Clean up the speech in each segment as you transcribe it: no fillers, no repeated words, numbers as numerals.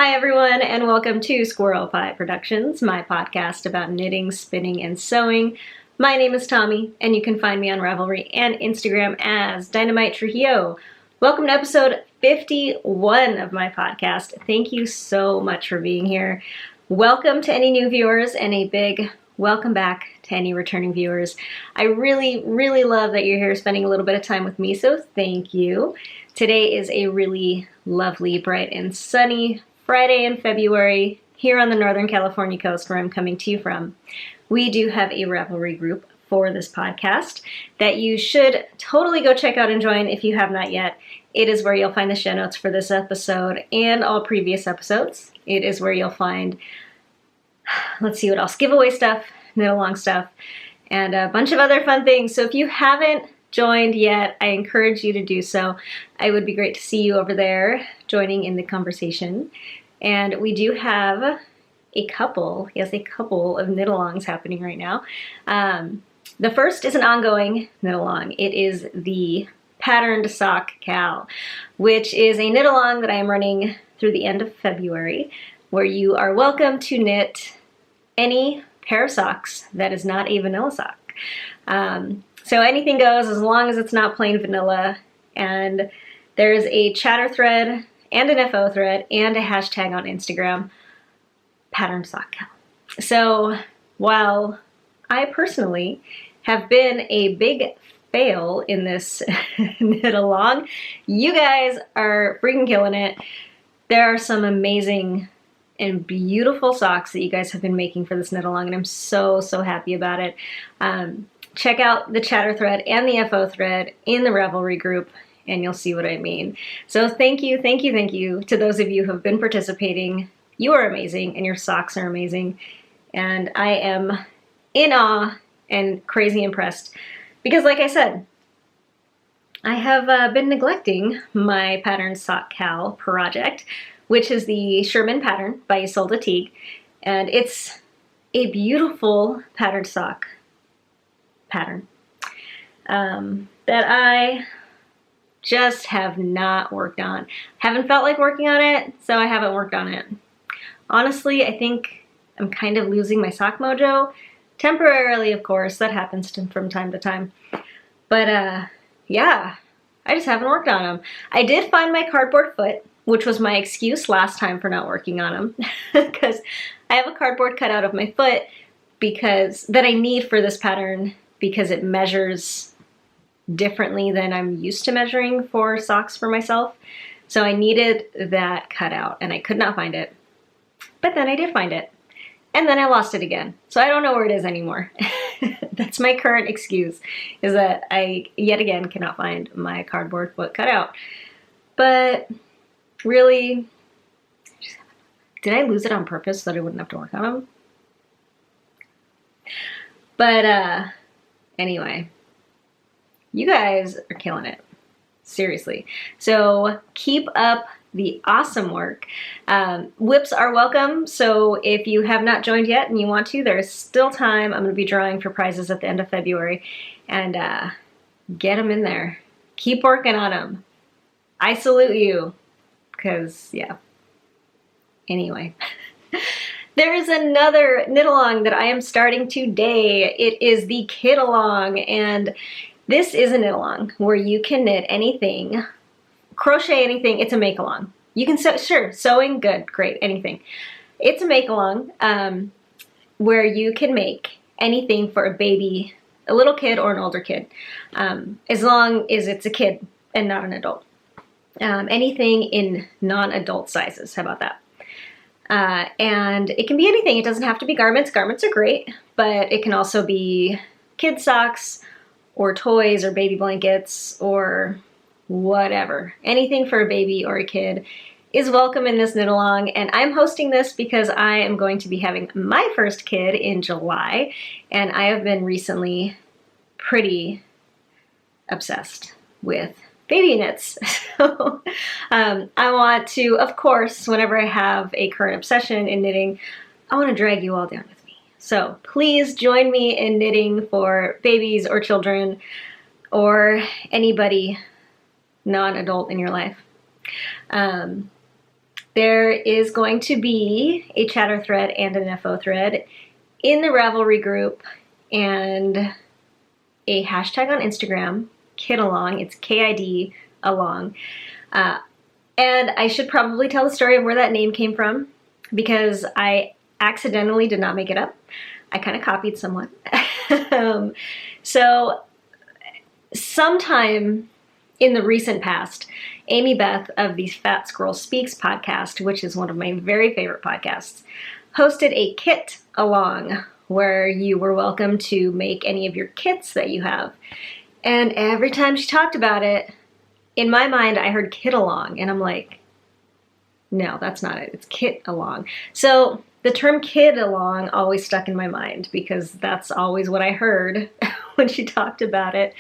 Hi everyone, and welcome to Squirrel Pie Productions, my podcast about knitting, spinning, and sewing. My name is Tommi, and you can find me on Ravelry and Instagram as Dynamite Trujillo. Welcome to episode 51 of my podcast. Thank you so much for being here. Welcome to any new viewers, and a big welcome back to any returning viewers. I really love that you're here spending a little bit of time with me, so thank you. Today is a really lovely, bright, and sunny Friday in February here on the Northern California coast where I'm coming to you from. We do have a Ravelry group for this podcast that you should totally go check out and join if you have not yet. It is where you'll find the show notes for this episode and all previous episodes. It is where you'll find, let's see what else, giveaway stuff, knit along stuff, and a bunch of other fun things. So if you haven't joined yet, I encourage you to do so. It would be great to see you over there joining in the conversation. And we do have a couple of knit-alongs happening right now. The first is an ongoing knit-along. It is the Patterned Sock Cal, which is a knit-along that I am running through the end of February, where you are welcome to knit any pair of socks that is not a vanilla sock. So anything goes as long as it's not plain vanilla. And there's a chatter thread and an FO thread and a hashtag on Instagram, Patterned Sock Cal. So while I personally have been a big fail in this knit along, you guys are freaking killing it. There are some amazing and beautiful socks that you guys have been making for this knit along, and I'm so happy about it. Check out the chatter thread and the FO thread in the Ravelry group, and you'll see what I mean. So thank you to those of you who have been participating. You are amazing, and your socks are amazing. And I am in awe and crazy impressed because, like I said, I have been neglecting my Patterned Sock Cal project, which is the Sherman pattern by Ysolda Teague. And it's a beautiful patterned sock pattern that I just have not worked on. Haven't felt like working on it, so I haven't worked on it. Honestly, I think I'm kind of losing my sock mojo. Temporarily, of course, that happens from time to time. But yeah, I just haven't worked on them. I did find my cardboard foot, which was my excuse last time for not working on them, because I have a cardboard cutout of my foot that I need for this pattern because it measures differently than I'm used to measuring for socks for myself. So I needed that cutout and I could not find it. But then I did find it. And then I lost it again. So I don't know where it is anymore. That's my current excuse, is that I, yet again, cannot find my cardboard foot cutout. But really, did I lose it on purpose so that I wouldn't have to work on them? But anyway, you guys are killing it. Seriously. So keep up the awesome work. Whips are welcome, so if you have not joined yet and you want to, there's still time. I'm going to be drawing for prizes at the end of February, and get them in there. Keep working on them. I salute you, because, yeah. Anyway. There is another knit along that I am starting today. It is the Kid Along, and this is a knit along where you can knit anything, crochet anything. It's a make along. You can sew, sure, sewing, good, great, anything. It's a make along where you can make anything for a baby, a little kid or an older kid, as long as it's a kid and not an adult. Anything in non-adult sizes. How about that? And it can be anything. It doesn't have to be garments. Garments are great, but it can also be kid socks or toys or baby blankets or whatever. Anything for a baby or a kid is welcome in this knit along. And I'm hosting this because I am going to be having my first kid in July, and I have been recently pretty obsessed with baby knits. So I want to, of course, whenever I have a current obsession in knitting, I want to drag you all down with me. So please join me in knitting for babies or children or anybody non-adult in your life. There is going to be a chatter thread and an FO thread in the Ravelry group and a hashtag on Instagram, KidAlong. It's KID along. And I should probably tell the story of where that name came from because I accidentally did not make it up. I kind of copied someone. So sometime in the recent past, Amy Beth of the Fat Squirrel Speaks podcast, which is one of my very favorite podcasts, hosted a kit along where you were welcome to make any of your kits that you have. And every time she talked about it, in my mind, I heard kit along, and I'm like, no, that's not it. It's kit along. So the term kid along always stuck in my mind because that's always what I heard when she talked about it.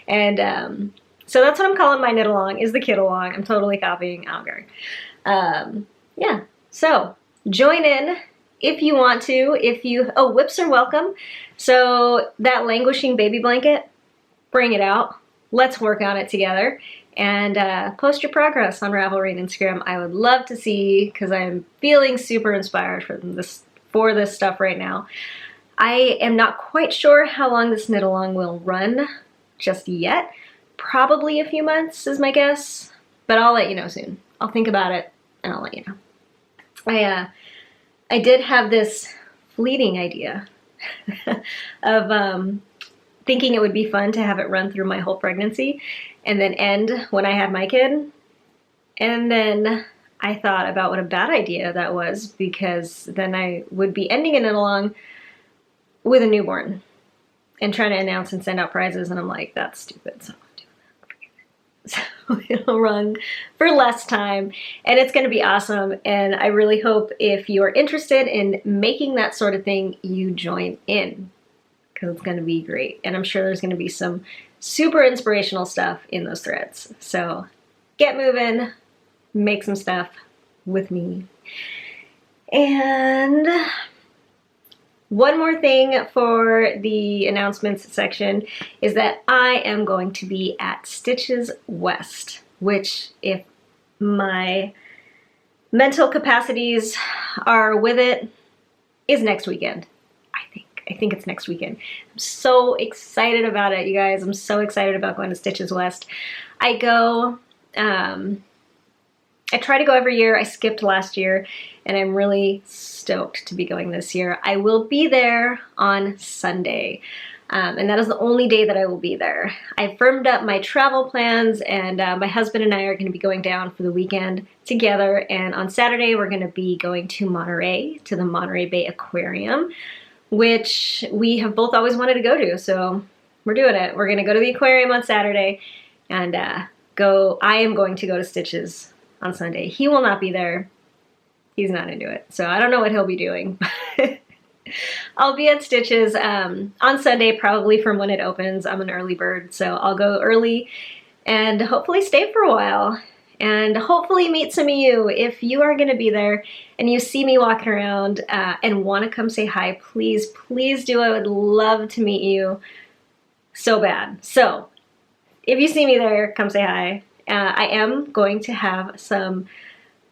And so that's what I'm calling my knit along, is the kid along. I'm totally copying Algar. Yeah, so join in if you want to. Oh, whips are welcome. So that languishing baby blanket, bring it out. Let's work on it together. And post your progress on Ravelry and Instagram. I would love to see, because I'm feeling super inspired for this stuff right now. I am not quite sure how long this knit along will run just yet. Probably a few months is my guess, but I'll let you know soon. I'll think about it and I'll let you know. I did have this fleeting idea of thinking it would be fun to have it run through my whole pregnancy and then end when I had my kid. And then I thought about what a bad idea that was, because then I would be ending it along with a newborn and trying to announce and send out prizes, and I'm like, that's stupid, so I'm not doing that. So it'll run for less time, and it's going to be awesome, and I really hope if you're interested in making that sort of thing, you join in, because it's going to be great, and I'm sure there's going to be some super inspirational stuff in those threads. So get moving, make some stuff with me. And one more thing for the announcements section is that I am going to be at Stitches West, which, if my mental capacities are with it, is next weekend. I think it's next weekend. I'm so excited about it, you guys. I'm so excited about going to Stitches West. I try to go every year. I skipped last year, and I'm really stoked to be going this year. I will be there on Sunday, and that is the only day that I will be there. I firmed up my travel plans, and my husband and I are going to be going down for the weekend together, and on Saturday we're going to be going to Monterey, to the Monterey Bay Aquarium, which we have both always wanted to go to, so we're doing it. We're going to go to the aquarium on Saturday, and I am going to go to Stitches on Sunday. He will not be there. He's not into it, so I don't know what he'll be doing. I'll be at Stitches on Sunday, probably from when it opens. I'm an early bird, so I'll go early and hopefully stay for a while, and hopefully meet some of you. If you are going to be there and you see me walking around and want to come say hi, please, please do. I would love to meet you so bad. So if you see me there, come say hi. I am going to have some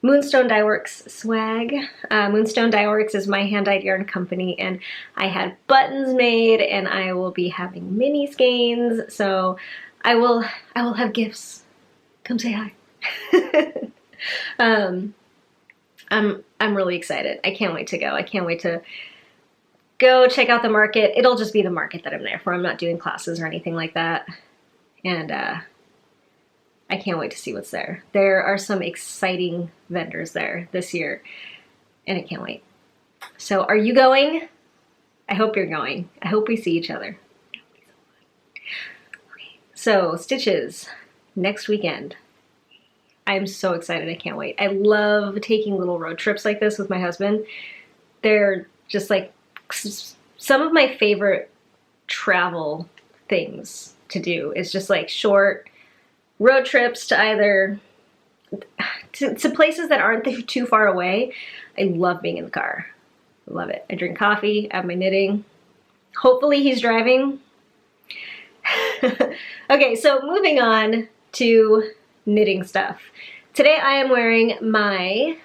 Moonstone Dye Works swag. Moonstone Dye Works is my hand-dyed yarn company, and I had buttons made, and I will be having mini skeins, so I will have gifts. Come say hi. I'm really excited. I can't wait to go. I can't wait to go check out the market. It'll just be the market that I'm there for. I'm not doing classes or anything like that, and I can't wait to see what's there. There are some exciting vendors there this year, and I can't wait. So are you going? I hope you're going. I hope we see each other. Okay, so Stitches next weekend. I'm so excited. I can't wait. I love taking little road trips like this with my husband. They're just like some of my favorite travel things to do is just like short road trips to either to places that aren't too far away. I love being in the car. I love it. I drink coffee, I have my knitting. Hopefully he's driving. Okay, so moving on to knitting stuff. Today I am wearing my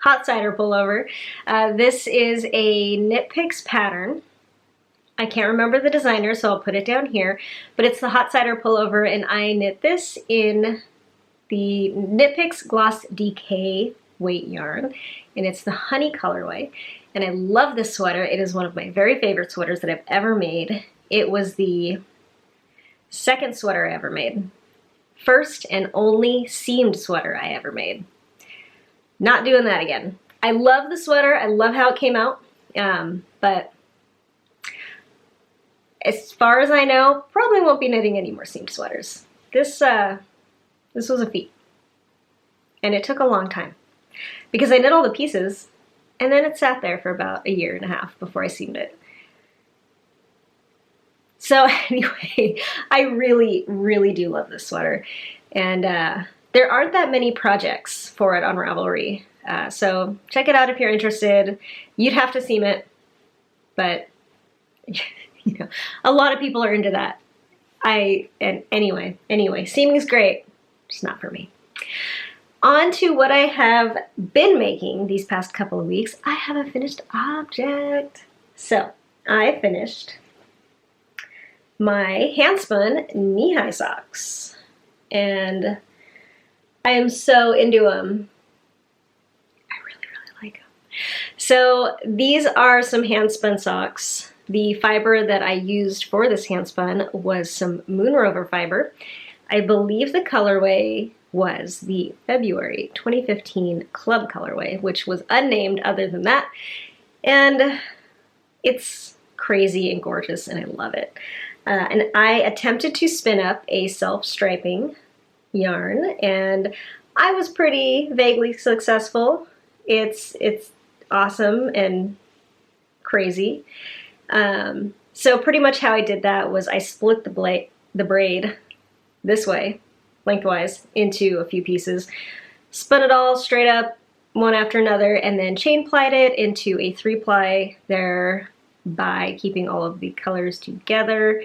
hot cider pullover. This is a Knit Picks pattern. I can't remember the designer, so I'll put it down here, but it's the hot cider pullover, and I knit this in the Knit Picks Gloss DK weight yarn, and it's the honey colorway. And I love this sweater. It is one of my very favorite sweaters that I've ever made. It was the second sweater I ever made. First and only seamed sweater I ever made. Not doing that again. I love the sweater. I love how it came out, but as far as I know, probably won't be knitting any more seamed sweaters. This was a feat. And it took a long time because I knit all the pieces and then it sat there for about a year and a half before I seamed it. So anyway, I really, really do love this sweater. And there aren't that many projects for it on Ravelry. So check it out if you're interested. You'd have to seam it, but you know, a lot of people are into that. Anyway, seaming is great, just not for me. On to what I have been making these past couple of weeks. I have a finished object. So I finished my hand-spun knee-high socks, and I am so into them. I really, really like them. So these are some hand-spun socks. The fiber that I used for this hand-spun was some Moon Rover fiber. I believe the colorway was the February 2015 Club colorway, which was unnamed other than that. And it's crazy and gorgeous, and I love it. And I attempted to spin up a self-striping yarn, and I was pretty vaguely successful. It's awesome and crazy. So pretty much how I did that was I split the braid this way, lengthwise, into a few pieces, spun it all straight up one after another, and then chain plied it into a 3-ply there by keeping all of the colors together.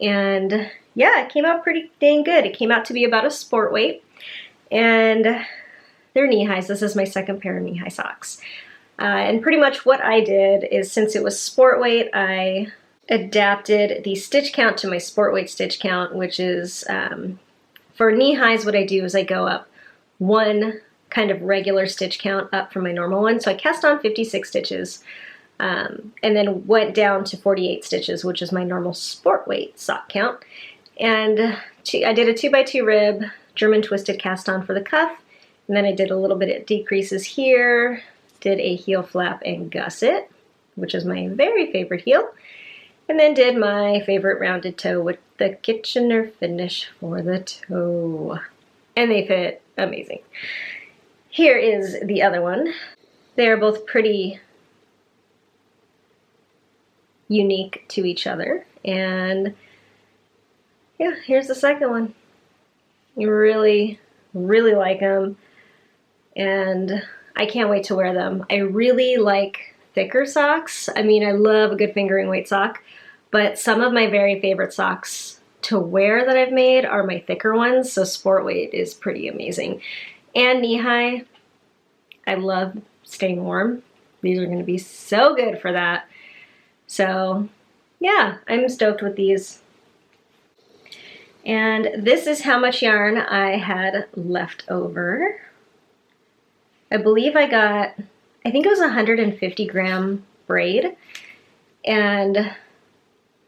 And yeah, it came out pretty dang good. It came out to be about a sport weight, and they're knee highs. This is my second pair of knee high socks. And pretty much what I did is, since it was sport weight, I adapted the stitch count to my sport weight stitch count, which is, for knee highs, what I do is I go up one kind of regular stitch count up from my normal one. So I cast on 56 stitches, and then went down to 48 stitches, which is my normal sport weight sock count. And I did a 2x2 rib, German twisted cast on for the cuff, and then I did a little bit of decreases here, did a heel flap and gusset, which is my very favorite heel, and then did my favorite rounded toe with the Kitchener finish for the toe. And they fit amazing. Here is the other one. They're both pretty unique to each other. And yeah, here's the second one. I really, really like them. And I can't wait to wear them. I really like thicker socks. I mean, I love a good fingering weight sock, but some of my very favorite socks to wear that I've made are my thicker ones, so sport weight is pretty amazing. And knee high, I love staying warm. These are going to be so good for that. So yeah, I'm stoked with these. And this is how much yarn I had left over. I believe I think it was 150 gram braid. And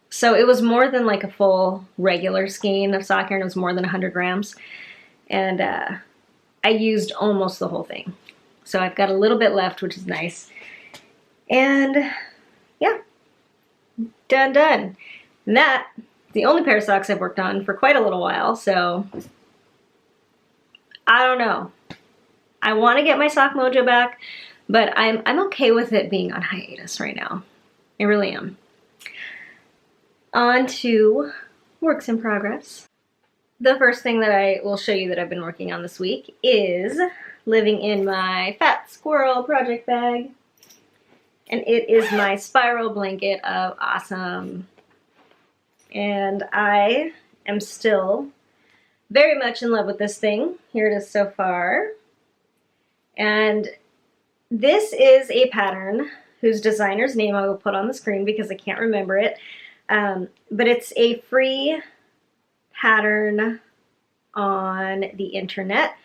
so it was more than like a full regular skein of sock yarn. It was more than 100 grams. And I used almost the whole thing. So I've got a little bit left, which is nice. And yeah, done. And that's the only pair of socks I've worked on for quite a little while. So I don't know. I want to get my sock mojo back, but I'm okay with it being on hiatus right now. I really am. On to works in progress. The first thing that I will show you that I've been working on this week is living in my Fat Squirrel project bag. And it is my spiral blanket of awesome. And I am still very much in love with this thing. Here it is so far. And This is a pattern whose designer's name I will put on the screen because I can't remember it. But it's a free pattern on the internet.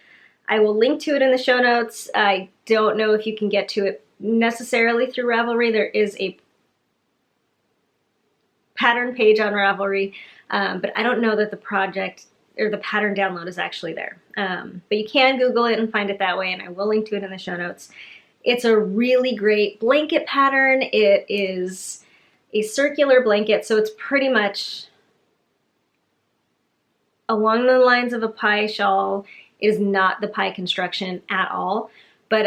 I will link to it in the show notes. I don't know if you can get to it necessarily through Ravelry. There is a pattern page on Ravelry, but I don't know that the project or the pattern download is actually there. But you can Google it and find it that way, and I will link to it in the show notes. It's a really great blanket pattern. It is a circular blanket, so it's pretty much along the lines of a pie shawl. It is not the pie construction at all, but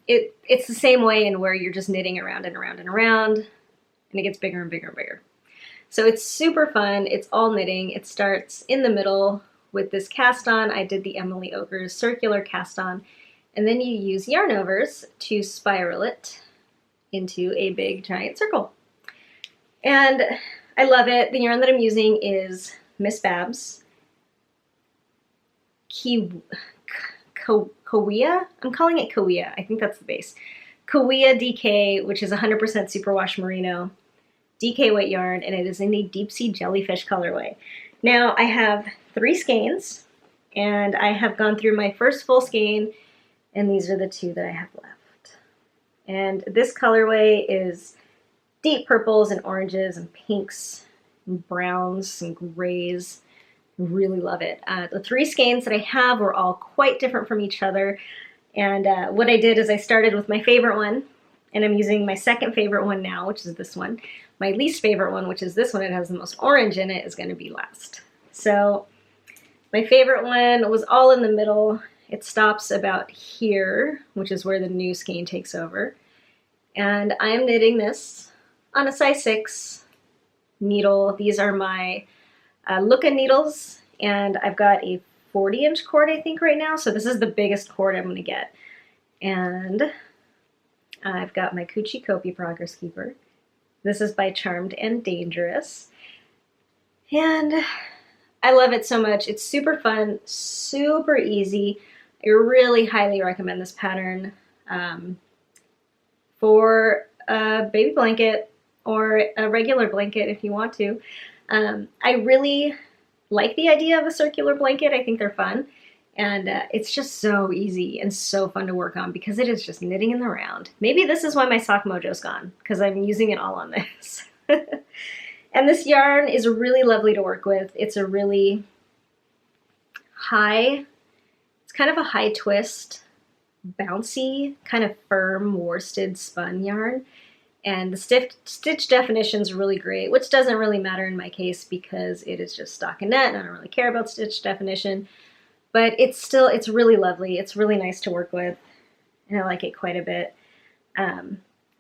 it's the same way in where you're just knitting around and around and around, and it gets bigger and bigger and bigger. So it's super fun. It's all knitting. It starts in the middle with this cast on. I did the Emily Oakers circular cast on, and then you use yarn overs to spiral it into a big giant circle. And I love it. The yarn that I'm using is Miss Babs Kawia. I'm calling it Kawia. I think that's the base. Kawia DK, which is 100% superwash merino. DK weight yarn, and it is in the deep sea jellyfish colorway. Now I have 3 skeins, and I have gone through my first full skein, and these are the 2 that I have left. And this colorway is deep purples and oranges and pinks and browns and grays. I really love it. The 3 skeins that I have were all quite different from each other, and what I did is I started with my favorite one, and I'm using my second favorite one now, which is this one. My least favorite one, which is this one, it has the most orange in it, is going to be last. So my favorite one was all in the middle. It stops about here, which is where the new skein takes over. And I am knitting this on a size 6 needle. These are my Luca needles, and I've got a 40-inch cord, I think, right now. So this is the biggest cord I'm going to get. And I've got my Coochie Kopi Progress Keeper. This is by Charmed and Dangerous. And I love it so much. It's super fun, super easy. I really highly recommend this pattern for a baby blanket or a regular blanket if you want to. I really like the idea of a circular blanket. I think they're fun. And it's just so easy and so fun to work on because it is just knitting in the round. Maybe this is why my sock mojo's gone, because I'm using it all on this. And this yarn is really lovely to work with. It's a really high, it's kind of a high twist, bouncy, kind of firm worsted spun yarn. And the stitch definition is really great, which doesn't really matter in my case because it is just stockinette and I don't really care about stitch definition. But it's really lovely. It's really nice to work with, and I like it quite a bit.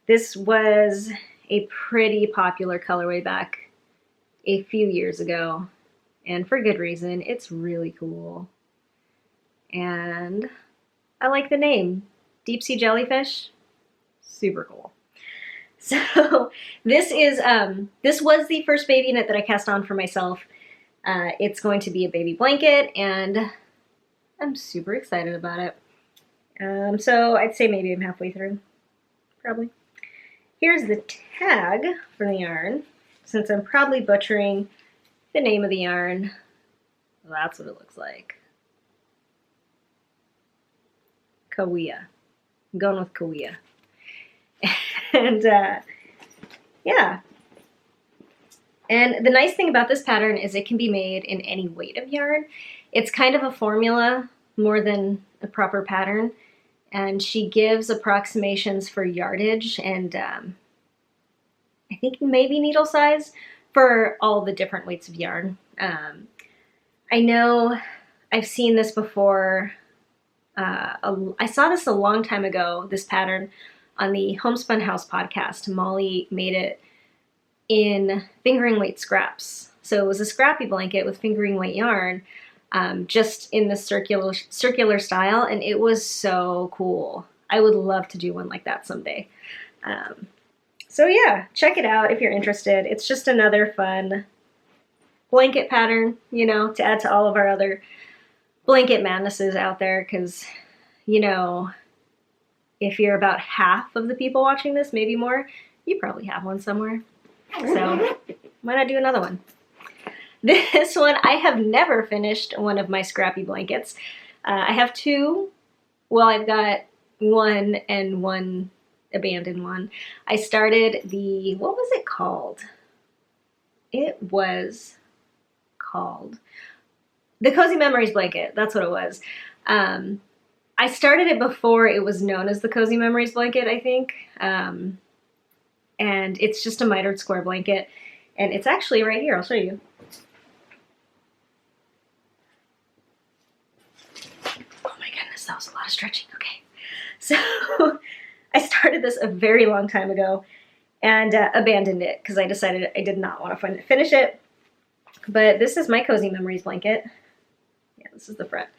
This was a pretty popular colorway back a few years ago, and for good reason. It's really cool. And I like the name. Deep Sea Jellyfish. Super cool. So this was the first baby knit that I cast on for myself. It's going to be a baby blanket, and I'm super excited about it. So I'd say maybe I'm halfway through, probably. Here's the tag for the yarn. Since I'm probably butchering the name of the yarn, that's what it looks like. Kawia. I'm going with Kawia. And yeah. And the nice thing about this pattern is it can be made in any weight of yarn. It's kind of a formula more than a proper pattern, and she gives approximations for yardage and I think maybe needle size for all the different weights of yarn. I know I've seen this before. I saw this a long time ago, this pattern, on the Homespun House podcast. Molly made it in fingering weight scraps. So it was a scrappy blanket with fingering weight yarn, just in the circular style, and it was so cool. I would love to do one like that someday. So yeah, check it out if you're interested. It's just another fun blanket pattern, you know, to add to all of our other blanket madnesses out there, because, you know, if you're about half of the people watching this, maybe more, you probably have one somewhere. So why not do another one? This one, I have never finished one of my scrappy blankets. I have two. Well, I've got one and one abandoned one. I started the, what was it called? It was called the Cozy Memories blanket. That's what it was. I started it before it was known as the Cozy Memories blanket, I think. And it's just a mitered square blanket. And it's actually right here. I'll show you. Oh my goodness, that was a lot of stretching. Okay. So I started this a very long time ago and abandoned it because I decided I did not want to finish it. But this is my Cozy Memories blanket. Yeah, this is the front.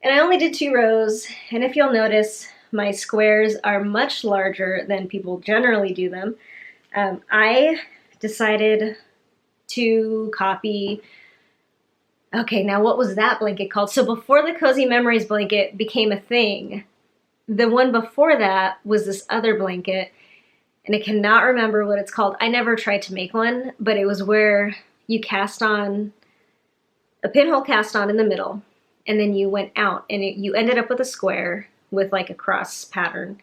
And I only did 2 rows, and if you'll notice, my squares are much larger than people generally do them. I decided to copy, okay, now what was that blanket called? So before the Cozy Memories blanket became a thing, the one before that was this other blanket, and I cannot remember what it's called. I never tried to make one, but it was where you cast on, a pinhole cast on in the middle, and then you went out, and you ended up with a square with like a cross pattern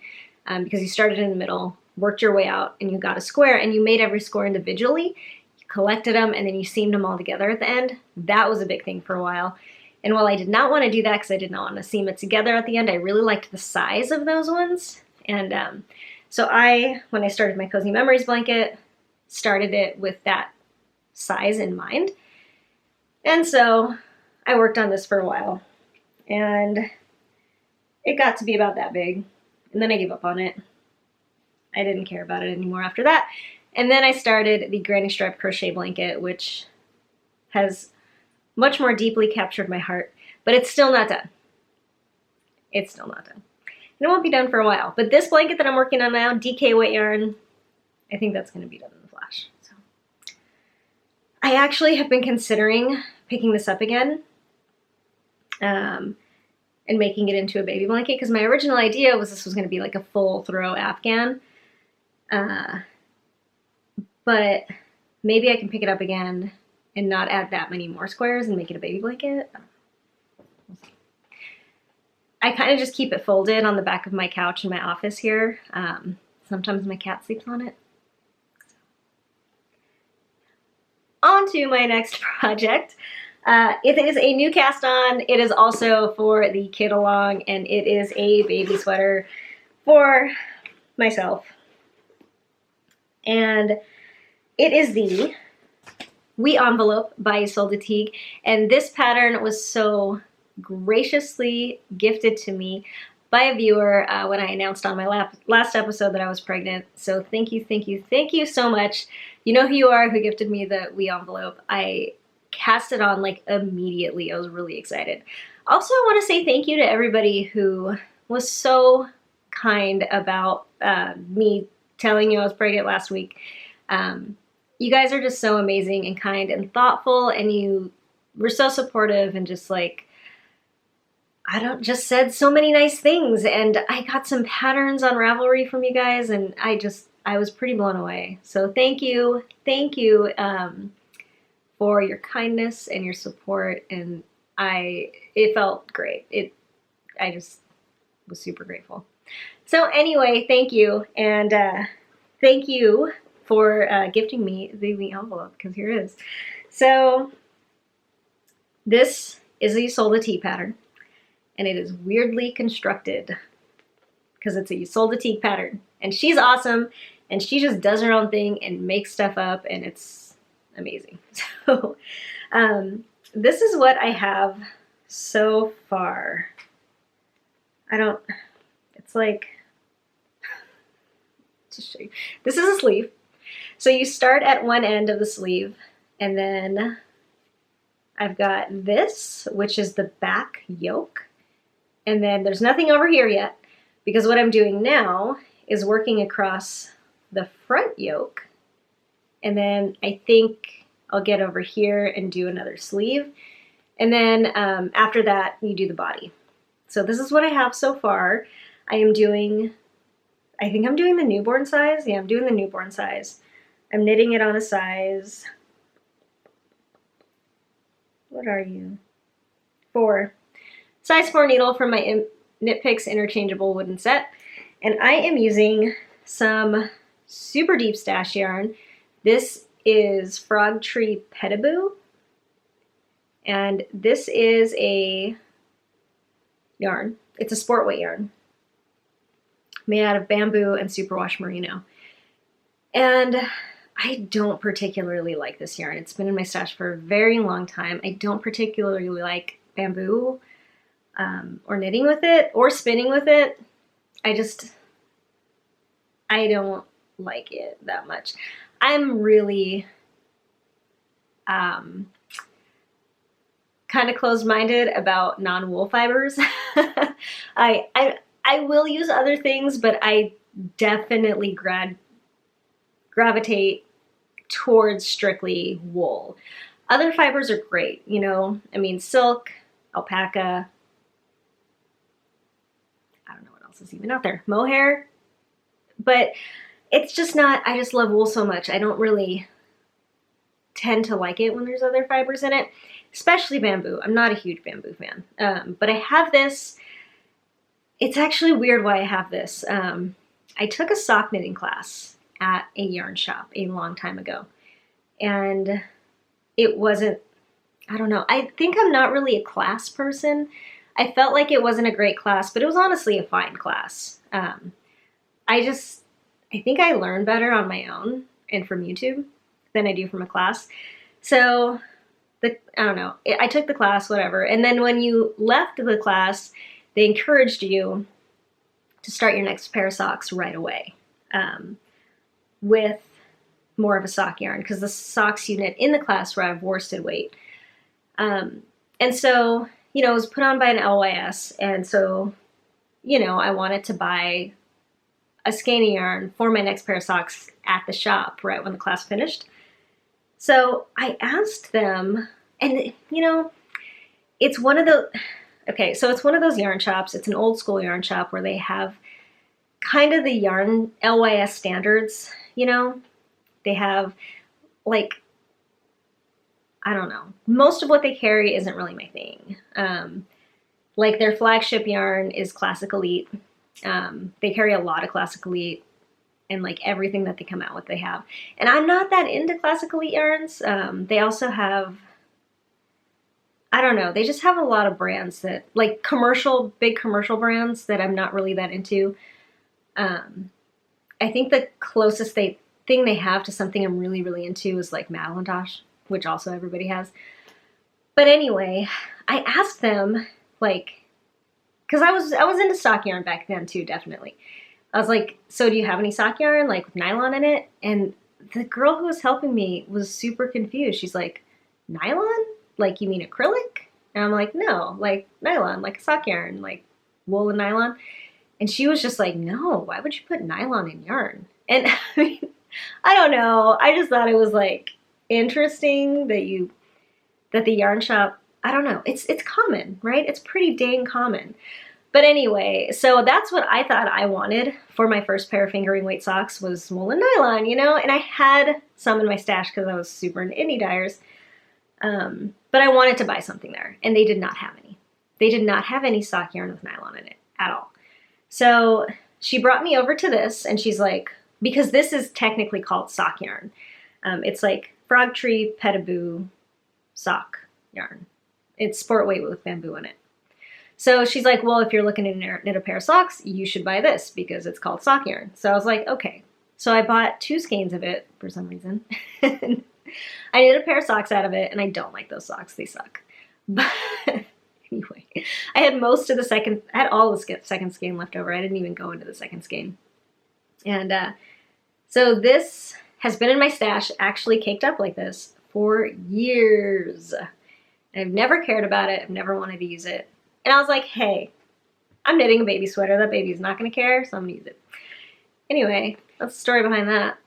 because you started in the middle, worked your way out, and you got a square, and you made every square individually. You collected them, and then you seamed them all together at the end. That was a big thing for a while. And while I did not want to do that because I did not want to seam it together at the end, I really liked the size of those ones. And so when I started my Cozy Memories blanket, started it with that size in mind. And so I worked on this for a while, and it got to be about that big, and then I gave up on it. I didn't care about it anymore after that. And then I started the Granny Stripe crochet blanket, which has much more deeply captured my heart, but it's still not done. It's still not done. And it won't be done for a while. But this blanket that I'm working on now, DK wet yarn, I think that's going to be done in the flash. So I actually have been considering picking this up again and making it into a baby blanket, because my original idea was this was going to be like a full throw Afghan. But maybe I can pick it up again and not add that many more squares and make it a baby blanket. We'll see. I kind of just keep it folded on the back of my couch in my office here. Sometimes my cat sleeps on it. On to my next project. It is a new cast on. It is also for the kid along, and it is a baby sweater for myself. And it is the We Envelope by Ysolda Teague, and this pattern was so graciously gifted to me by a viewer when I announced on my last episode that I was pregnant. So thank you, thank you, thank you so much. You know who you are, who gifted me the We Envelope. I cast it on like immediately. I was really excited. Also, I want to say thank you to everybody who was so kind about me telling you I was pregnant last week. You guys are just so amazing and kind and thoughtful, and you were so supportive and just like, just said so many nice things. And I got some patterns on Ravelry from you guys, and I was pretty blown away. So thank you for your kindness and your support, and it felt great. I just was super grateful. So anyway, thank you, and thank you for gifting me the envelope, because here it is. So this is a Ysolda Teague pattern, and it is weirdly constructed because it's a Ysolda Teague pattern, and she's awesome, and she just does her own thing and makes stuff up, and it's amazing. So this is what I have so far. It's like, to show you. This is a sleeve. So you start at one end of the sleeve, and then I've got this, which is the back yoke. And then there's nothing over here yet, because what I'm doing now is working across the front yoke. And then I think I'll get over here and do another sleeve. And then after that, you do the body. So this is what I have so far. I think I'm doing the newborn size. Yeah, I'm doing the newborn size. I'm knitting it on a size, what are you? 4. Size 4 needle from my Knit Picks interchangeable wooden set. And I am using some super deep stash yarn. This is Frog Tree Petaboo. And this is a yarn. It's a sport weight yarn made out of bamboo and superwash merino. And I don't particularly like this yarn. It's been in my stash for a very long time. I don't particularly like bamboo or knitting with it or spinning with it. I don't like it that much. I'm really kind of closed-minded about non-wool fibers. I will use other things, but I definitely gravitate towards strictly wool. Other fibers are great, you know. I mean, silk, alpaca, I don't know what else is even out there, mohair, but it's just not, I just love wool so much. I don't really tend to like it when there's other fibers in it, especially bamboo. I'm not a huge bamboo fan, but I have this. It's actually weird why I have this. I took a sock knitting class at a yarn shop a long time ago, and it wasn't, I don't know, I think I'm not really a class person. I felt like it wasn't a great class, but it was honestly a fine class. I think I learn better on my own and from YouTube than I do from a class. So I don't know, I took the class, whatever. And then when you left the class, they encouraged you to start your next pair of socks right away with more of a sock yarn, because the socks you knit in the class were out of worsted weight. And so, you know, it was put on by an LYS, and so, you know, I wanted to buy a skein yarn for my next pair of socks at the shop right when the class finished. So I asked them, and you know, it's one of the, okay, so it's one of those yarn shops. It's an old school yarn shop where they have kind of the yarn LYS standards, you know. They have, like, I don't know, most of what they carry isn't really my thing. Like their flagship yarn is Classic Elite. They carry a lot of Classic Elite, and like everything that they come out with they have. And I'm not that into Classic Elite yarns. They also have, I don't know, they just have a lot of brands that, like big commercial brands that I'm not really that into. I think the closest thing they have to something I'm really, really into is like Madelinetosh, which also everybody has. But anyway, I asked them, like, because I was into sock yarn back then too, definitely. I was like, so do you have any sock yarn, like with nylon in it? And the girl who was helping me was super confused. She's like, nylon? Like, you mean acrylic? And I'm like, no, like nylon, like a sock yarn, like wool and nylon. And she was just like, no, why would you put nylon in yarn? And I mean, I don't know. I just thought it was like interesting that the yarn shop, I don't know, it's common, right? It's pretty dang common. But anyway, so that's what I thought I wanted for my first pair of fingering weight socks was wool and nylon, you know? And I had some in my stash because I was super into indie dyers. But I wanted to buy something there, and they did not have any. They did not have any sock yarn with nylon in it at all. So she brought me over to this, and she's like, because this is technically called sock yarn. It's like Frog Tree Petaboo sock yarn. It's sport weight with bamboo in it. So she's like, well, if you're looking to knit a pair of socks, you should buy this because it's called sock yarn. So I was like, okay. So I bought 2 skeins of it for some reason. I knit a pair of socks out of it, and I don't like those socks. They suck. But anyway, I had all the second skein left over. I didn't even go into the second skein. And so this has been in my stash, actually caked up like this, for years. I've never cared about it. I've never wanted to use it. And I was like, hey, I'm knitting a baby sweater. That baby's not going to care, so I'm going to use it. Anyway, that's the story behind that.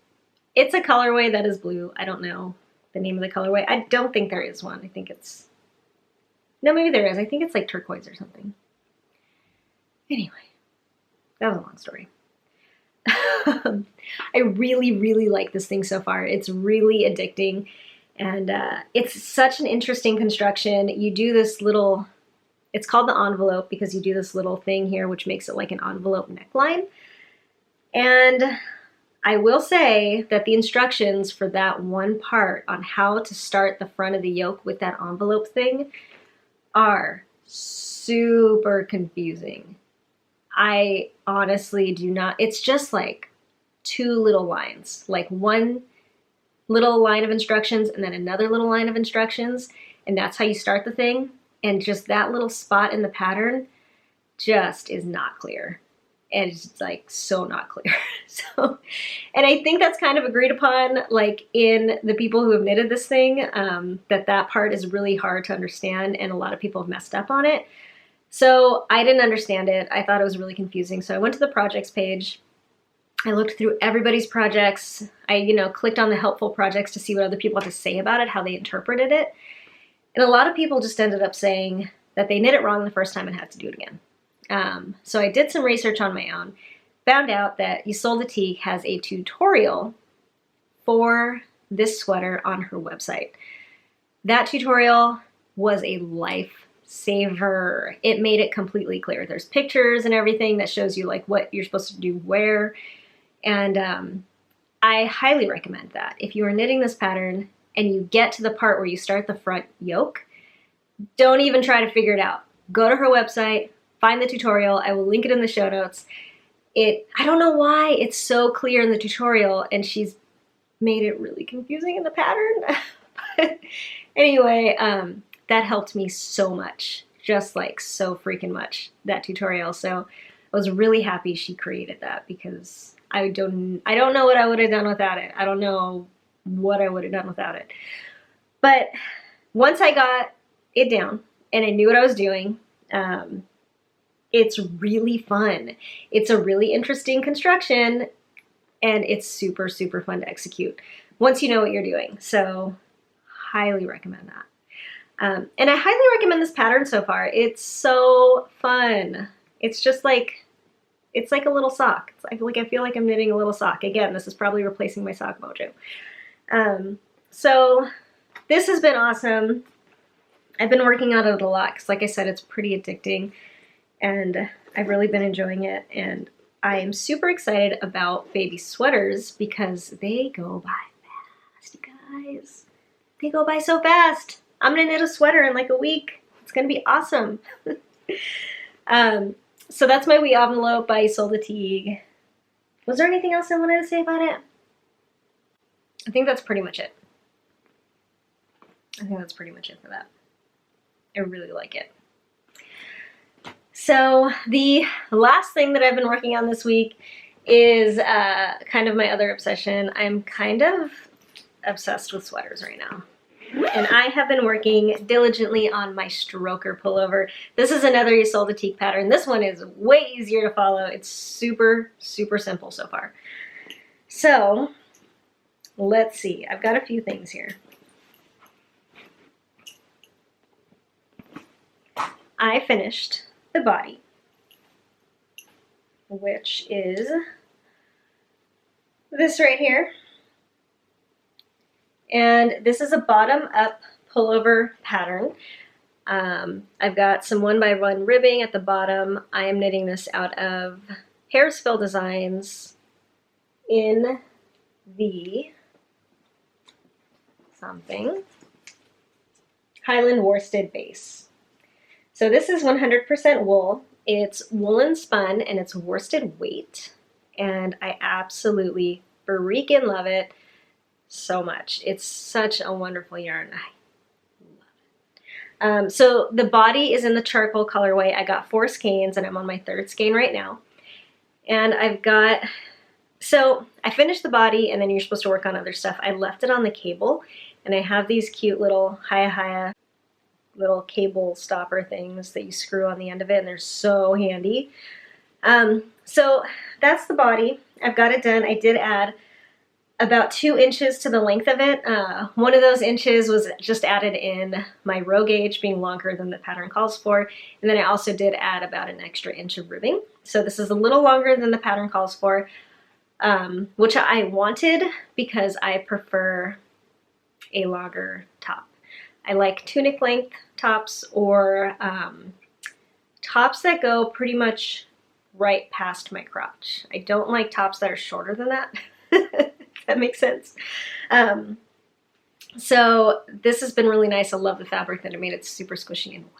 It's a colorway that is blue. I don't know the name of the colorway. I don't think there is one. I think it's, no, maybe there is. I think it's like turquoise or something. Anyway, that was a long story. I really, really like this thing so far. It's really addicting, and it's such an interesting construction. You do this little, it's called the envelope because you do this little thing here which makes it like an envelope neckline. And I will say that the instructions for that one part on how to start the front of the yoke with that envelope thing are super confusing. I honestly do not, it's just like 2 little lines, like one little line of instructions and then another little line of instructions, and that's how you start the thing. And just that little spot in the pattern just is not clear. And it's like so not clear. So, and I think that's kind of agreed upon, like in the people who have knitted this thing, that part is really hard to understand, and a lot of people have messed up on it. So I didn't understand it. I thought it was really confusing. So I went to the projects page. I looked through everybody's projects. I, clicked on the helpful projects to see what other people had to say about it, how they interpreted it. And a lot of people just ended up saying that they knit it wrong the first time and had to do it again. So I did some research on my own, found out that Ysolda Teague has a tutorial for this sweater on her website. That tutorial was a lifesaver. It made it completely clear. There's pictures and everything that shows you like what you're supposed to do where. And I highly recommend that. If you are knitting this pattern and you get to the part where you start the front yoke, don't even try to figure it out. Go to her website, find the tutorial. I will link it in the show notes. I don't know why it's so clear in the tutorial, and she's made it really confusing in the pattern. But anyway, that helped me so much, just like so freaking much, that tutorial. So I was really happy she created that, because I don't know what I would have done without it. I don't know what I would have done without it. But once I got it down and I knew what I was doing, it's really fun. It's a really interesting construction, and it's super, super fun to execute once you know what you're doing. So highly recommend that. And I highly recommend this pattern so far. It's so fun. It's just like, it's like a little sock. I feel like I'm knitting a little sock. Again, this is probably replacing my sock mojo. So this has been awesome. I've been working on it a lot because, like I said, it's pretty addicting, and I've really been enjoying it. And I am super excited about baby sweaters because they go by fast, you guys. They go by so fast. I'm gonna knit a sweater in like a week. It's gonna be awesome. So that's my wee envelope by Ysolda Teague. Was there anything else I wanted to say about it? I think that's pretty much it. I think that's pretty much it for that. I really like it. So the last thing that I've been working on this week is kind of my other obsession. I'm kind of obsessed with sweaters right now. And I have been working diligently on my stroker pullover. This is another Ysolda Teague pattern. This one is way easier to follow. It's super, super simple so far. So let's see. I've got a few things here. I finished the body, which is this right here. And this is a bottom-up pullover pattern. I've got some 1x1 ribbing at the bottom. I am knitting this out of Harrisville Designs in the Highland worsted base. So this is 100% wool. It's woolen spun and it's worsted weight, and I absolutely freaking love it so much. It's such a wonderful yarn. I love it. So the body is in the charcoal colorway. I got 4 skeins and I'm on my 3rd skein right now. And so I finished the body, and then you're supposed to work on other stuff. I left it on the cable, and I have these cute little haya little cable stopper things that you screw on the end of it, and they're so handy. So that's the body. I've got it done. I did add about 2 inches to the length of it. One of those inches was just added in my row gauge being longer than the pattern calls for. And then I also did add about an extra inch of ribbing. So this is a little longer than the pattern calls for, which I wanted because I prefer a longer top. I like tunic length tops or tops that go pretty much right past my crotch. I don't like tops that are shorter than that. If that makes sense. So this has been really nice. I love the fabric that I made. It's super squishy and wonderful.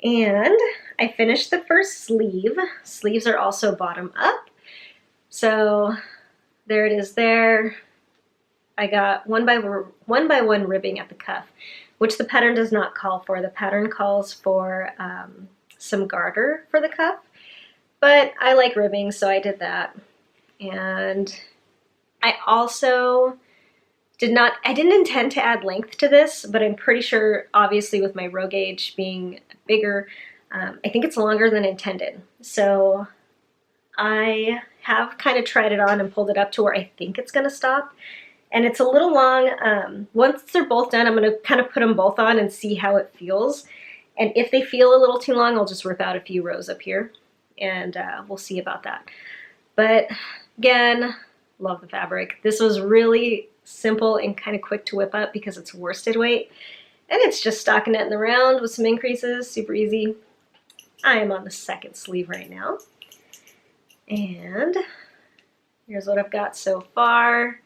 And I finished the first sleeve. Sleeves are also bottom up. So there it is there. I got one by one ribbing at the cuff, which the pattern does not call for. The pattern calls for some garter for the cuff, but I like ribbing, so I did that. And I also I didn't intend to add length to this, but I'm pretty sure, obviously with my row gauge being bigger, I think it's longer than intended. So I have kind of tried it on and pulled it up to where I think it's gonna stop. And it's a little long. Once they're both done, I'm gonna kind of put them both on and see how it feels. And if they feel a little too long, I'll just rip out a few rows up here, and we'll see about that. But again, love the fabric. This was really simple and kind of quick to whip up because it's worsted weight. And it's just stockinette in the round with some increases, super easy. I am on the second sleeve right now. And here's what I've got so far.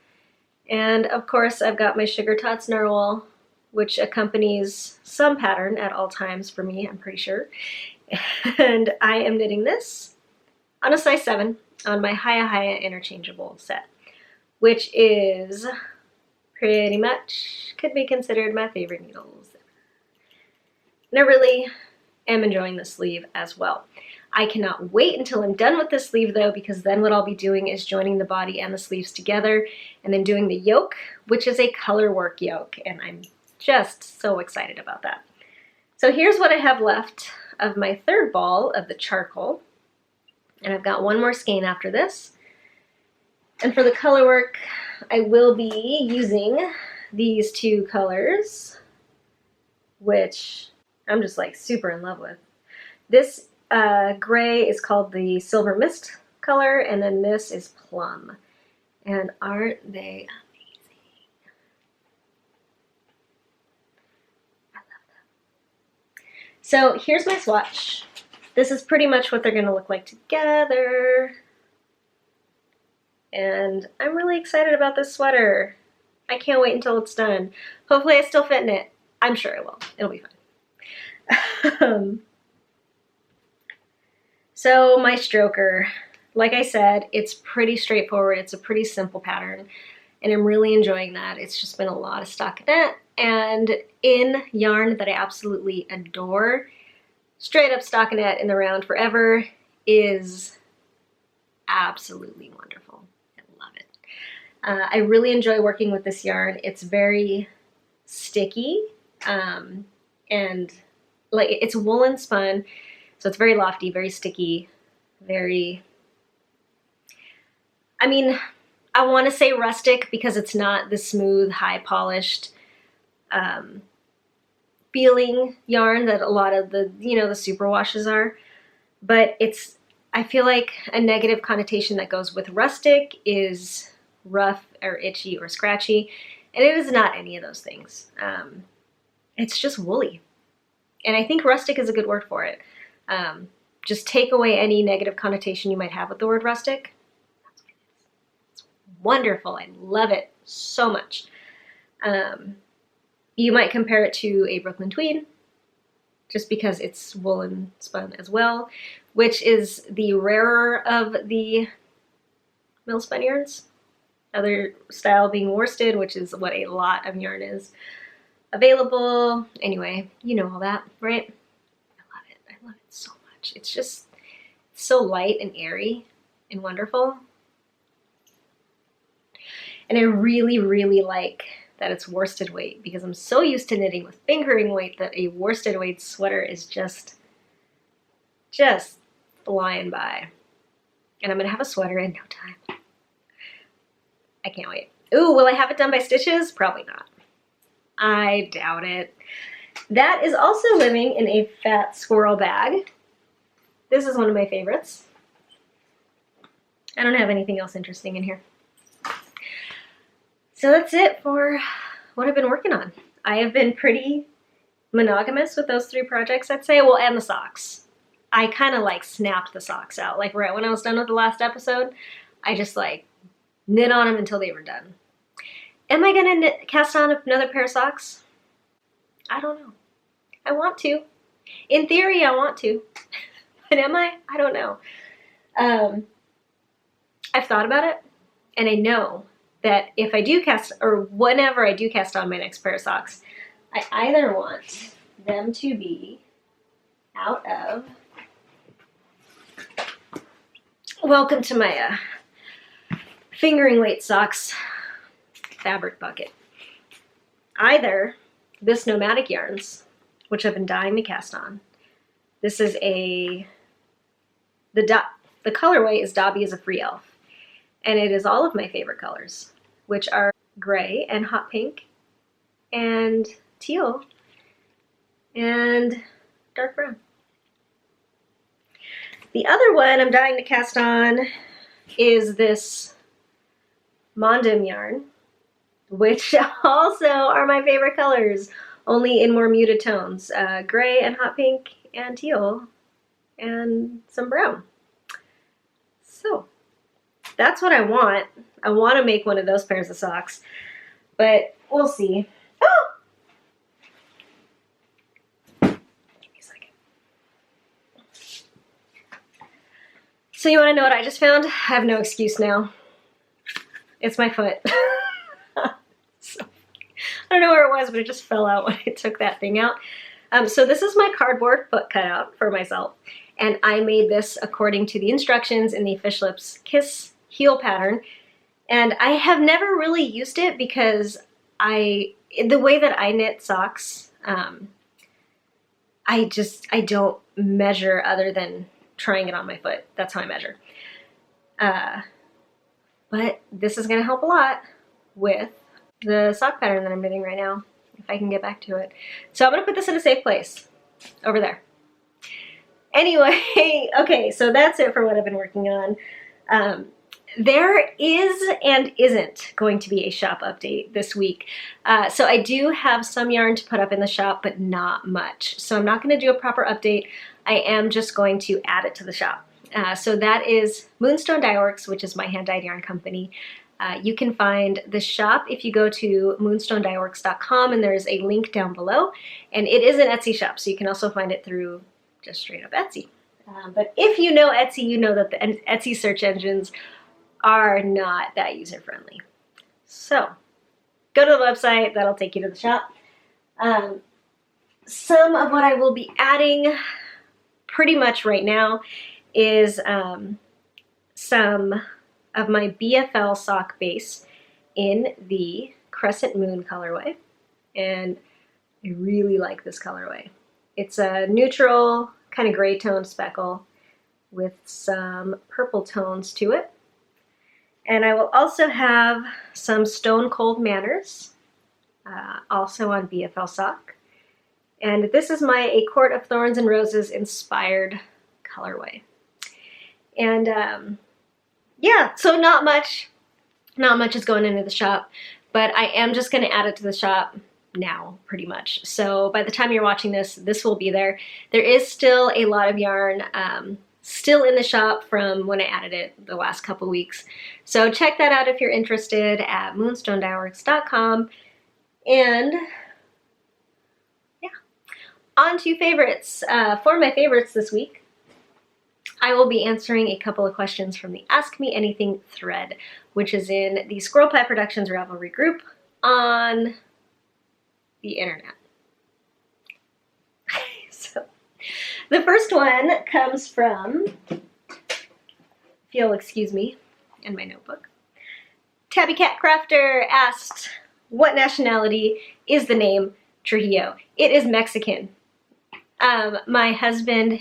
And of course I've got my Sugar Tots Narwhal, which accompanies some pattern at all times for me, I'm pretty sure. And I am knitting this on a size 7 on my Hiya interchangeable set, which is pretty much, could be considered my favorite needles. And I really am enjoying the sleeve as well. I cannot wait until I'm done with this sleeve though, because then what I'll be doing is joining the body and the sleeves together and then doing the yoke, which is a color work yoke, and I'm just so excited about that. So here's what I have left of my third ball of the charcoal, and I've got one more skein after this. And for the color work, I will be using these 2 colors, which I'm just like super in love with. This gray is called the Silver Mist color, and then this is Plum. And aren't they amazing? I love them. So here's my swatch. This is pretty much what they're going to look like together. And I'm really excited about this sweater. I can't wait until it's done. Hopefully I still fit in it. I'm sure I will. It'll be fine. So my stroker, like I said, it's pretty straightforward. It's a pretty simple pattern, and I'm really enjoying that. It's just been a lot of stockinette, and in yarn that I absolutely adore, straight up stockinette in the round forever is absolutely wonderful. I love it. I really enjoy working with this yarn. It's very sticky, and like it's woolen spun. So it's very lofty, very sticky, very, I mean, I want to say rustic because it's not the smooth, high polished feeling yarn that a lot of the, the superwashes are. But it's, I feel like a negative connotation that goes with rustic is rough or itchy or scratchy. And it is not any of those things. It's just woolly. And I think rustic is a good word for it. Just take away any negative connotation you might have with the word rustic. That's what it is. It's wonderful. I love it so much. You might compare it to a Brooklyn tweed, just because it's woolen spun as well, which is the rarer of the mill spun yarns. Other style being worsted, which is what a lot of yarn is available. Anyway, you know all that, right? I love it so much. It's just so light and airy and wonderful. And I really, really like that it's worsted weight, because I'm so used to knitting with fingering weight that a worsted weight sweater is just flying by. And I'm gonna have a sweater in no time. I can't wait. Ooh, will I have it done by Stitches? Probably not. I doubt it. That is also living in a fat squirrel bag. This is one of my favorites. I don't have anything else interesting in here. So that's it for what I've been working on. I have been pretty monogamous with those 3 projects, I'd say. Well, and the socks. I kind of like snapped the socks out. Like right when I was done with the last episode, I just like knit on them until they were done. Am I gonna cast on another pair of socks? I don't know. I want to. In theory, I want to. But am I? I don't know. I've thought about it, and I know that if I do cast, or whenever I do cast on my next pair of socks, I either want them to be out of, welcome to my fingering weight socks fabric bucket. Either this Nomadic Yarns, which I've been dying to cast on. This is the colorway is Dobby is a Free Elf. And it is all of my favorite colors, which are gray and hot pink and teal and dark brown. The other one I'm dying to cast on is this Mondum yarn, which also are my favorite colors, only in more muted tones. Gray and hot pink and teal and some brown. So that's what I want. I want to make one of those pairs of socks, but we'll see. Oh! Give me a second. So you want to know what I just found? I have no excuse now. It's my foot. So, I don't know where it was, but it just fell out when I took that thing out. So this is my cardboard foot cutout for myself, and I made this according to the instructions in the Fish Lips Kiss heel pattern, and I have never really used it because the way that I knit socks, I don't measure other than trying it on my foot. That's how I measure. But this is going to help a lot with the sock pattern that I'm knitting right now, if I can get back to it. So I'm going to put this in a safe place over there. Anyway, okay, so that's it for what I've been working on. There is and isn't going to be a shop update this week. So I do have some yarn to put up in the shop, but not much. So I'm not going to do a proper update. I am just going to add it to the shop. So that is Moonstone Dye Works, which is my hand-dyed yarn company. You can find the shop if you go to moonstonedyeworks.com, and there's a link down below. And it is an Etsy shop, so you can also find it through just straight up Etsy. But if you know Etsy, you know that the Etsy search engines are not that user-friendly. So go to the website, that'll take you to the shop. Some of what I will be adding pretty much right now is some of my BFL sock base in the Crescent Moon colorway, and I really like this colorway. It's a neutral kind of gray tone speckle with some purple tones to it. And I will also have some Stone Cold Manners, also on BFL sock. And this is my A Court of Thorns and Roses inspired colorway. And yeah, so not much is going into the shop, but I am just going to add it to the shop now, pretty much. So by the time you're watching this, this will be there. There is still a lot of yarn still in the shop from when I added it the last couple weeks. So check that out if you're interested at moonstonedyeworks.com. And yeah, on to favorites. For my favorites this week, I will be answering a couple of questions from the Ask Me Anything thread, which is in the Squirrel Pie Productions Ravelry group on the internet. So the first one comes from, if you'll excuse me, and my notebook. Tabby Cat Crafter asked, what nationality is the name Trujillo? It is Mexican. My husband,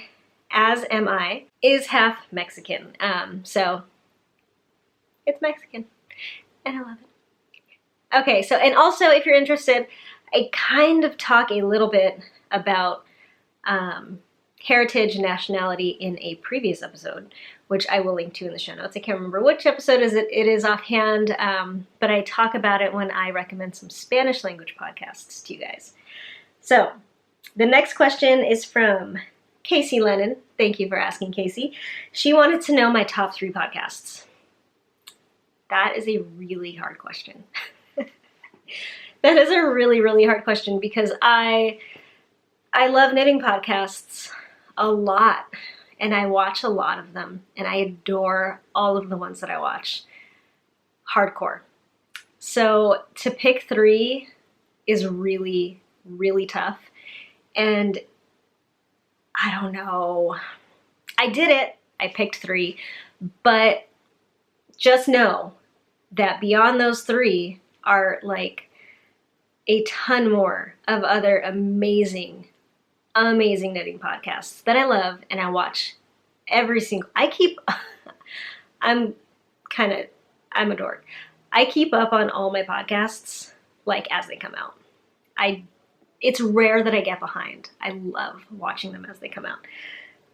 as am I, is half Mexican. So it's Mexican. and I love it. Okay, so, and also if you're interested, I kind of talk a little bit about heritage and nationality in a previous episode, which I will link to in the show notes. I can't remember which episode it is offhand, but I talk about it when I recommend some Spanish language podcasts to you guys. So the next question is from Casey Lennon. Thank you for asking, Casey. She wanted to know my top 3 podcasts. That is a really hard question. That is a really, really hard question because I love knitting podcasts a lot, and I watch a lot of them, and I adore all of the ones that I watch. Hardcore. So to pick 3 is really, really tough, and I don't know. I did it. I picked 3, but just know that beyond those 3 are like a ton more of other amazing knitting podcasts that I love, and I watch every single, I'm a dork. I keep up on all my podcasts like as they come out. It's rare that I get behind. I love watching them as they come out.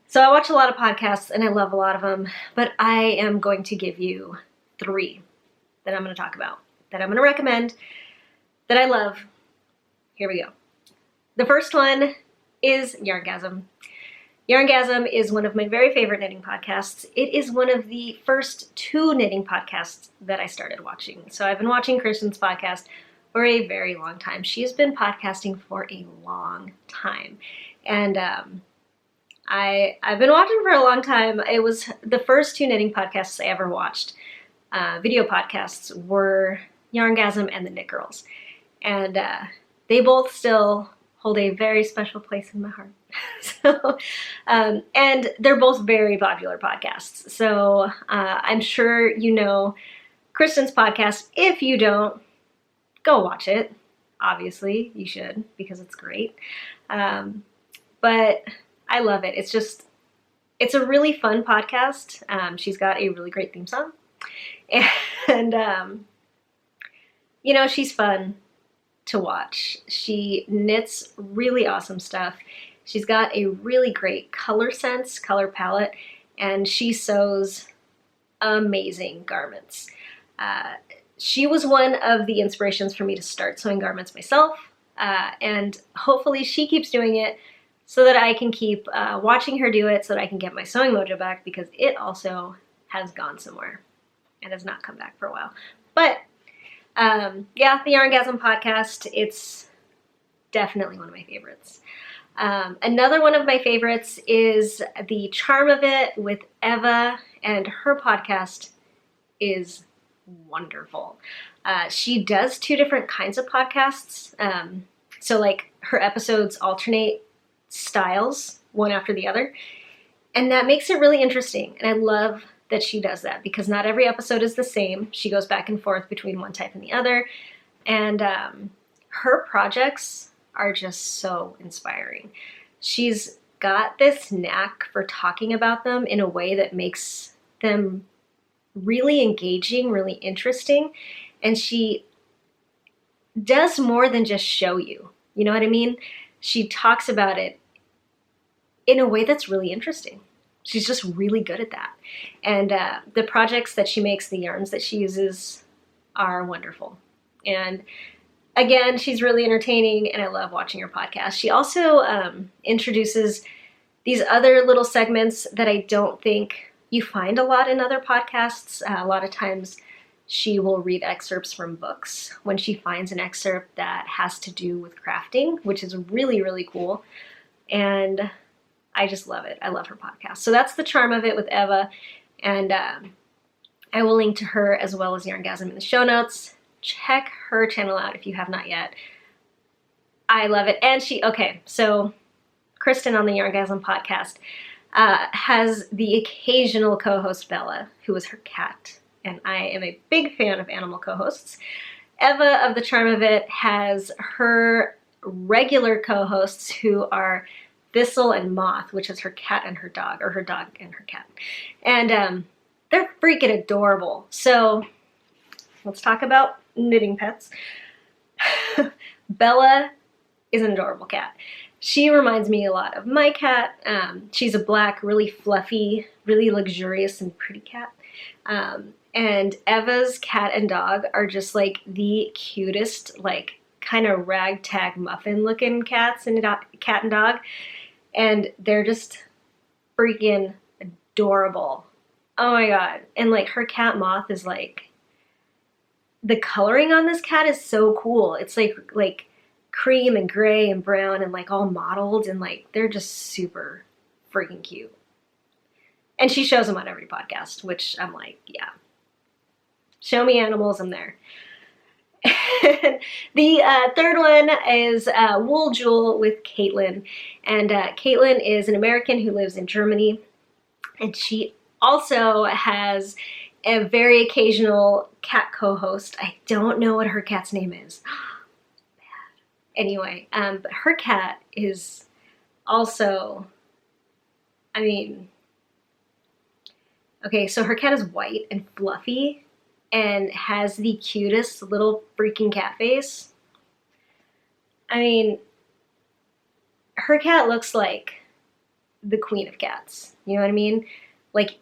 So I watch a lot of podcasts and I love a lot of them, but I am going to give you 3 that I'm going to talk about, that I'm going to recommend, that I love. Here we go. The first one is Yarngasm. Yarngasm is one of my very favorite knitting podcasts. It is one of the first 2 knitting podcasts that I started watching. So I've been watching Kristin's podcast for a very long time. She's been podcasting for a long time. And I've been watching for a long time. It was the first 2 knitting podcasts I ever watched. Video podcasts were Yarngasm and the Knit Girls. And they both still hold a very special place in my heart. So, and they're both very popular podcasts. So I'm sure you know Kristin's podcast. If you don't, go watch it. Obviously, you should, because it's great. But I love it. It's a really fun podcast. She's got a really great theme song. And, she's fun to watch. She knits really awesome stuff. She's got a really great color sense, color palette, and she sews amazing garments. She was one of the inspirations for me to start sewing garments myself, and hopefully she keeps doing it so that I can keep watching her do it, so that I can get my sewing mojo back, because it also has gone somewhere and has not come back for a while. But yeah, the Yarngasm podcast, it's definitely one of my favorites. Another one of my favorites is The Charm of It with Eva, and her podcast is wonderful. She does 2 different kinds of podcasts. So like her episodes alternate styles, one after the other. And that makes it really interesting. And I love that she does that, because not every episode is the same. She goes back and forth between one type and the other. And her projects are just so inspiring. She's got this knack for talking about them in a way that makes them really engaging, really interesting. And she does more than just show you. You know what I mean? She talks about it in a way that's really interesting. She's just really good at that. And the projects that she makes, the yarns that she uses, are wonderful. And again, she's really entertaining, and I love watching her podcast. She also introduces these other little segments that I don't think you find a lot in other podcasts. A lot of times she will read excerpts from books when she finds an excerpt that has to do with crafting, which is really, really cool. And I just love it. I love her podcast. So that's The Charm of It with Eva. And I will link to her as well as Yarngasm in the show notes. Check her channel out if you have not yet. I love it. And so Kristin on the Yarngasm podcast has the occasional co-host Bella, who is her cat. And I am a big fan of animal co-hosts. Eva of The Charm of It has her regular co-hosts, who are Thistle and Moth, which is her cat and her dog, or her dog and her cat. And they're freaking adorable. So let's talk about knitting pets. Bella is an adorable cat. She reminds me a lot of my cat. She's a black, really fluffy, really luxurious and pretty cat. And Eva's cat and dog are just like the cutest, like kind of ragtag muffin looking cats and cat and dog. And they're just freaking adorable. Oh my god. And like her cat Moth is like, the coloring on this cat is so cool. It's like cream and gray and brown and like all mottled, and like they're just super freaking cute. And she shows them on every podcast, which I'm like, yeah. Show me animals, I'm there. The third one is Wool Jewel with Caitlin. And Caitlin is an American who lives in Germany. And she also has a very occasional cat co-host. I don't know what her cat's name is. Anyway, but her cat is also, I mean, okay, so her cat is white and fluffy and has the cutest little freaking cat face. I mean, her cat looks like the queen of cats. You know what I mean? Like,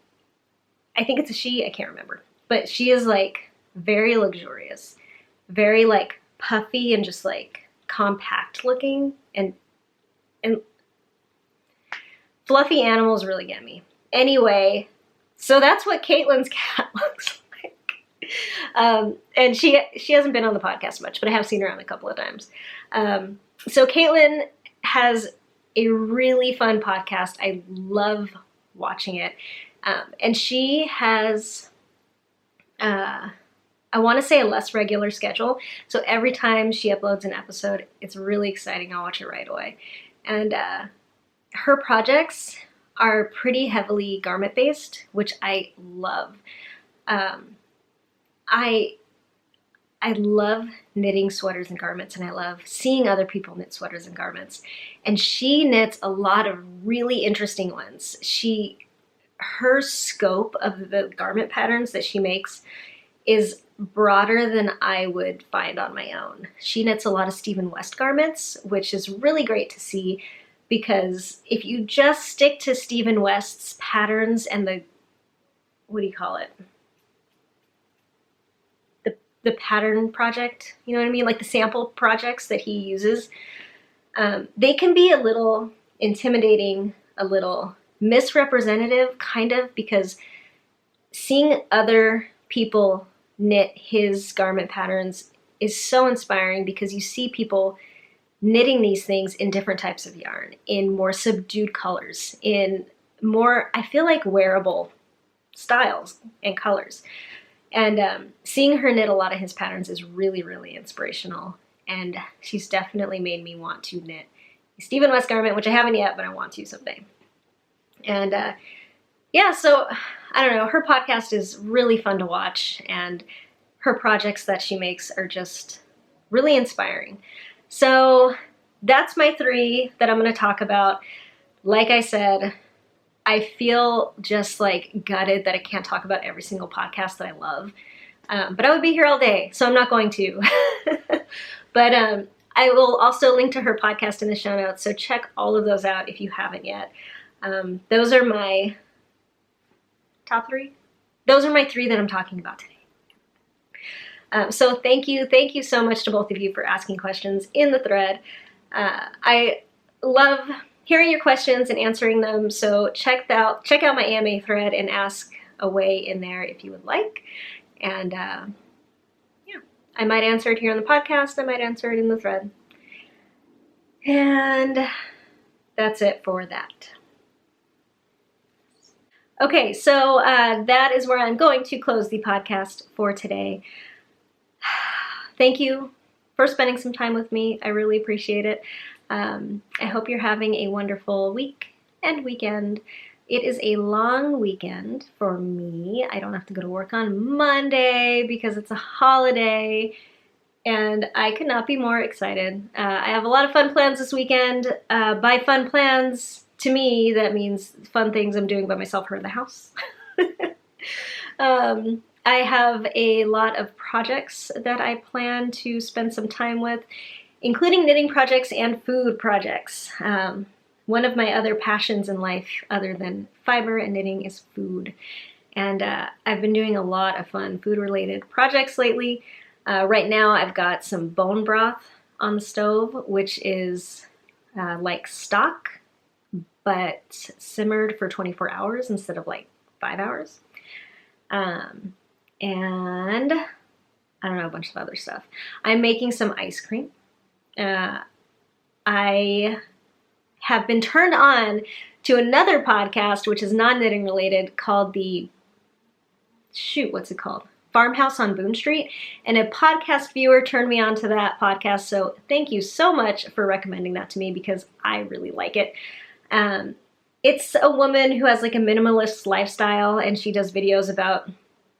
I think it's a she, I can't remember. But she is like very luxurious, very like puffy and just like compact looking, and fluffy animals really get me. Anyway, so that's what Caitlin's cat looks like. And she hasn't been on the podcast much, but I have seen her on a couple of times. So Caitlin has a really fun podcast. I love watching it. And she has, I want to say, a less regular schedule. So every time she uploads an episode, it's really exciting. I'll watch it right away. And her projects are pretty heavily garment-based, which I love. I love knitting sweaters and garments, and I love seeing other people knit sweaters and garments. And she knits a lot of really interesting ones. Her scope of the garment patterns that she makes is broader than I would find on my own. She knits a lot of Stephen West garments, which is really great to see, because if you just stick to Stephen West's patterns and the, what do you call it? The pattern project, you know what I mean? Like the sample projects that he uses, they can be a little intimidating, a little misrepresentative, kind of, because seeing other people knit his garment patterns is so inspiring, because you see people knitting these things in different types of yarn, in more subdued colors, in more, I feel like, wearable styles and colors. And seeing her knit a lot of his patterns is really, really inspirational. And she's definitely made me want to knit a Stephen West garment, which I haven't yet, but I want to someday. And yeah, so I don't know, her podcast is really fun to watch, and her projects that she makes are just really inspiring. So that's my 3 that I'm going to talk about. Like I said, I feel just like gutted that I can't talk about every single podcast that I love. But I would be here all day, so I'm not going to. But I will also link to her podcast in the show notes, so check all of those out if you haven't yet. Those are my top 3. Those are my 3 that I'm talking about today. So thank you so much to both of you for asking questions in the thread. I love hearing your questions and answering them, so check out my AMA thread and ask away in there if you would like. And yeah, I might answer it here on the podcast, I might answer it in the thread. And that's it for that. Okay, so that is where I'm going to close the podcast for today. Thank you for spending some time with me. I really appreciate it. I hope you're having a wonderful week and weekend. It is a long weekend for me. I don't have to go to work on Monday because it's a holiday, and I could not be more excited. I have a lot of fun plans this weekend. By fun plans, to me, that means fun things I'm doing by myself around the house. I have a lot of projects that I plan to spend some time with, including knitting projects and food projects. One of my other passions in life, other than fiber and knitting, is food. And I've been doing a lot of fun food-related projects lately. Right now I've got some bone broth on the stove, which is like stock, but simmered for 24 hours instead of like 5 hours. And I don't know, a bunch of other stuff. I'm making some ice cream. I have been turned on to another podcast, which is non-knitting related, called what's it called? Farmhouse on Boone Street. And a podcast viewer turned me on to that podcast, so thank you so much for recommending that to me because I really like it. It's a woman who has like a minimalist lifestyle, and she does videos about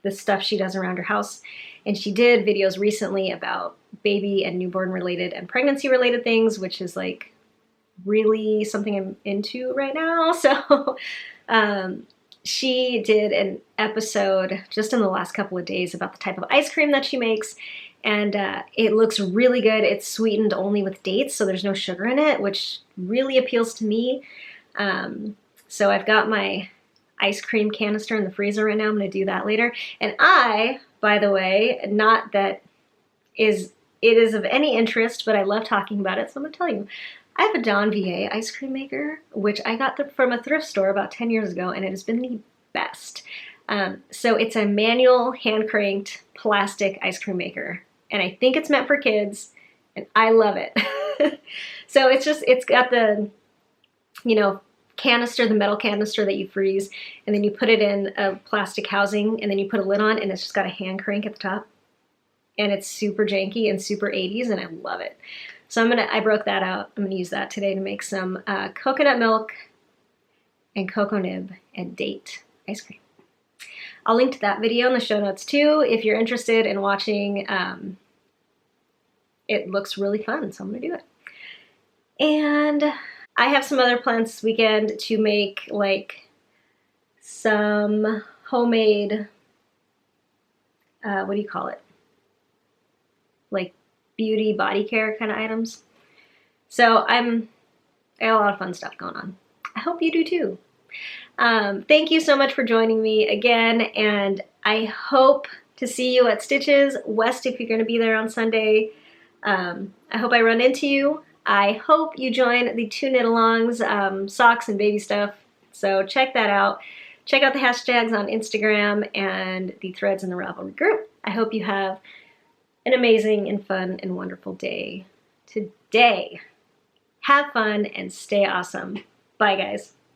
the stuff she does around her house. And she did videos recently about baby and newborn related and pregnancy related things, which is like really something I'm into right now. So she did an episode just in the last couple of days about the type of ice cream that she makes. And it looks really good. It's sweetened only with dates, so there's no sugar in it, which really appeals to me. So I've got my ice cream canister in the freezer right now. I'm going to do that later. And I, by the way, not that it is of any interest, but I love talking about it, so I'm going to tell you. I have a Dawn VA ice cream maker, which I got from a thrift store about 10 years ago, and it has been the best. So it's a manual, hand-cranked plastic ice cream maker, and I think it's meant for kids, and I love it. So it's got the, canister, the metal canister that you freeze, and then you put it in a plastic housing, and then you put a lid on, and it's just got a hand crank at the top. And it's super janky and super 80s, and I love it. So I broke that out. I'm gonna use that today to make some coconut milk and cocoa nib and date ice cream. I'll link to that video in the show notes too if you're interested in watching. It looks really fun, so I'm gonna do it. And I have some other plans this weekend to make like some homemade, what do you call it? Like beauty, body care kind of items. So I got a lot of fun stuff going on. I hope you do too. Thank you so much for joining me again, and I hope to see you at Stitches West if you're going to be there on Sunday. I hope I run into you. I hope you join the 2 knit-alongs, socks and baby stuff. So check that out. Check out the hashtags on Instagram and the threads in the Ravelry group. I hope you have an amazing and fun and wonderful day today. Have fun and stay awesome. Bye, guys.